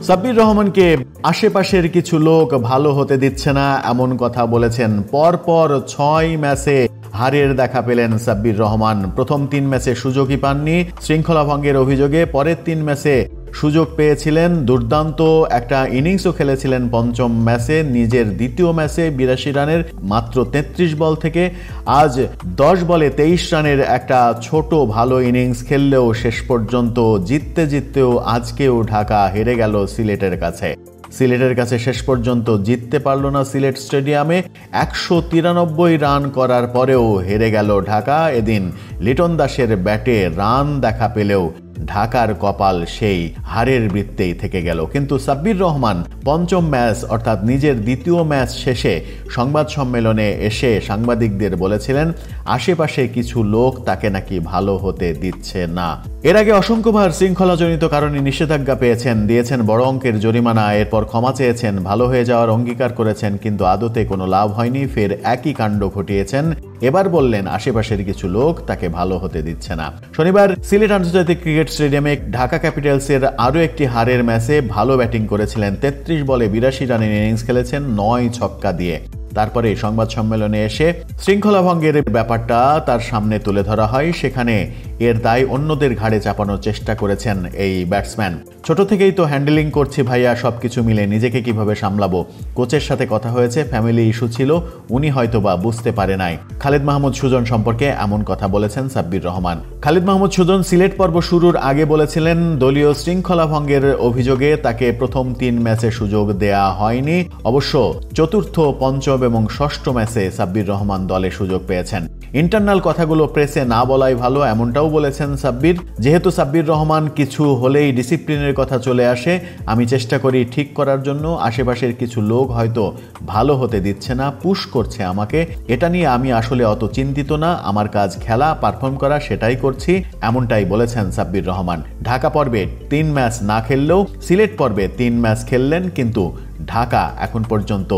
সাব্বির রহমানকে আশেপাশের কিছু লোক ভালো হতে দিচ্ছে না এমন কথা বলেছেন। পরপর ৬ ম্যাচে হারের দেখা পেলেন সাব্বির রহমান। প্রথম ৩ ম্যাচে সুযোগই পাননি শৃঙ্খলা ভঙ্গের অভিযোগে। পরের ৩ ম্যাচে সুযোগ পেয়েছিলেন, দুর্দান্ত একটা ইনিংসও খেলেছিলেন পঞ্চম ম্যাচে। নিজের দ্বিতীয় ম্যাচে ৮২ রানের মাত্র ৩৩ বল থেকে আজ ১০ বলে ২৩ রানের একটা ছোট ভালো ইনিংস খেললেও শেষ পর্যন্ত জিততেও আজকেও ঢাকা হেরে গেল সিলেটের কাছে। শেষ পর্যন্ত জিততে পারল না সিলেট স্টেডিয়ামে। ১৯৩ রান করার পরেও হেরে গেল ঢাকা। এদিন লিটন দাসের ব্যাটে রান দেখা পেলেও ঢাকার কপাল সেই হারের বৃত্তেই থেকে গেল। কিন্তু সাব্বির রহমান পঞ্চম ম্যাচ অর্থাৎ নিজের দ্বিতীয় ম্যাচ শেষে সংবাদ সম্মেলনে এসে সাংবাদিকদের বলেছিলেন আশেপাশে কিছু লোক তাকে নাকি ভালো হতে দিচ্ছে না। এর আগে অসংখ্যবার শৃঙ্খলাজনিত কারণে নিষেধাজ্ঞা দিয়েছেন বড় অঙ্কের জরিমানা, এরপর ক্ষমা চেয়েছেন, ভালো হয়ে যাওয়ার অঙ্গীকার করেছেন, কিন্তু আদতে কোনো লাভ হয়নি। ফের একই কাণ্ড ঘটিয়েছেন। এবার বললেন আশেপাশের কিছু লোক তাকে ভালো হতে দিচ্ছে না। শনিবার সিলেট আন্তর্জাতিক ক্রিকেট স্টেডিয়ামে ঢাকা ক্যাপিটালসের আরও একটি হারের ম্যাচে ভালো ব্যাটিং করেছিলেন। ৩৩ বলে ৮২ রানের ইনিংস খেলেছেন ৯ ছক্কা দিয়ে। তারপরে সংবাদ সম্মেলনে এসে শৃঙ্খলা ভঙ্গের ব্যাপারটা তার সামনে তুলে ধরা হয়। সেখানে এর দায় অন্যদের ঘাড়ে চাপানোর চেষ্টা করেছেন এই ব্যাটসম্যান। ছোট থেকেই তো হ্যান্ডেলিং করছি ভাইয়া, সবকিছু মিলে নিজেকে কিভাবে সামলাবো। কোচের সাথে কথা হয়েছে, ফ্যামিলি ইস্যু ছিল, উনি হয়তোবা বুঝতে পারে নাই। খালিদ মাহমুদ সুজন সম্পর্কে এমন কথা বলেছেন সাব্বির রহমান। খালিদ মাহমুদ সুজন সিলেট পর্ব শুরুর আগে বলেছিলেন দলীয় শৃঙ্খলা ভঙ্গের অভিযোগে তাকে প্রথম ৩ ম্যাচে সুযোগ দেয়া হয়নি। অবশ্য চতুর্থ, পঞ্চম এবং ষষ্ঠ ম্যাচে সাব্বির রহমান দলে সুযোগ পেয়েছেন। ইন্টারনাল কথাগুলো প্রেসে না বলাই ভালো এমনটাও বলেছেন সাব্বির। যেহেতু সাব্বির রহমান কিছু হলেই ডিসিপ্লিনের কথা চলে আসে, আমি চেষ্টা করি ঠিক করার জন্য। আশেপাশের কিছু লোক হয়তো ভালো হতে দিচ্ছে না, পুশ করছে আমাকে, এটা নিয়ে আমি আসলে অত চিন্তিত না। আমার কাজ খেলা, পারফর্ম করা, সেটাই করছি, এমনটাই বলেছেন সাব্বির রহমান। ঢাকা পর্বে ৩ ম্যাচ না খেললেও সিলেট পর্বে ৩ ম্যাচ খেললেন, কিন্তু ঢাকা এখন পর্যন্ত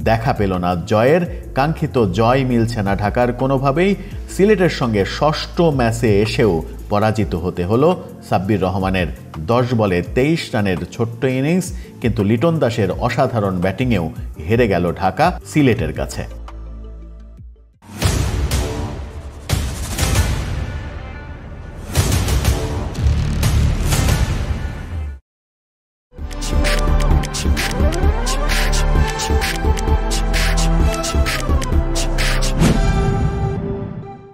দেখা পেল না জয়ের। কাঙ্ক্ষিত জয় মিলছে না ঢাকার কোনোভাবেই। সিলেটের সঙ্গে ষষ্ঠ ম্যাচে এসেও পরাজিত হতে হলো সাব্বির রহমানের ১০ বলে ২৩ রানের ছোট্ট ইনিংস। কিন্তু লিটন দাসের অসাধারণ ব্যাটিংয়েও হেরে গেল ঢাকা সিলেটের কাছে।